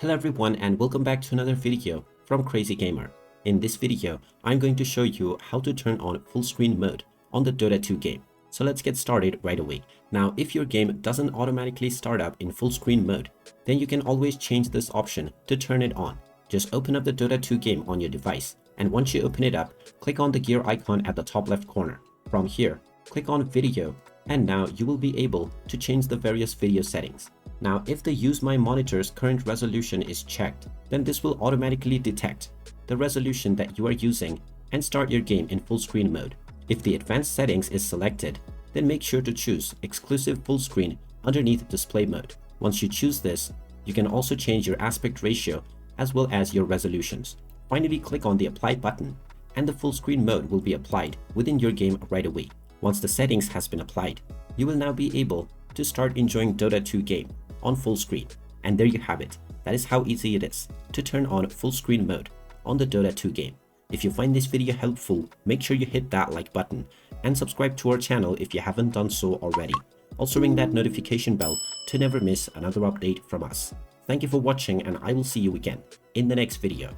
Hello everyone and welcome back to another video from Crazy Gamer. In this video, I'm going to show you how to turn on full screen mode on the Dota 2 game. So let's get started right away. Now, if your game doesn't automatically start up in full screen mode, then you can always change this option to turn it on. Just open up the Dota 2 game on your device, and once you open it up, click on the gear icon at the top left corner. From here, click on video, and now you will be able to change the various video settings. Now, if the Use My Monitor's current resolution is checked, then this will automatically detect the resolution that you are using and start your game in full screen mode. If the advanced settings is selected, then make sure to choose exclusive full screen underneath display mode. Once you choose this, you can also change your aspect ratio as well as your resolutions. Finally, click on the apply button and the full screen mode will be applied within your game right away. Once the settings has been applied, you will now be able to start enjoying Dota 2 game on full screen. And there you have it. That is how easy it is to turn on full screen mode on the Dota 2 game. If you find this video helpful, make sure you hit that like button and subscribe to our channel if you haven't done so already. Also ring that notification bell to never miss another update from us. Thank you for watching and I will see you again in the next video.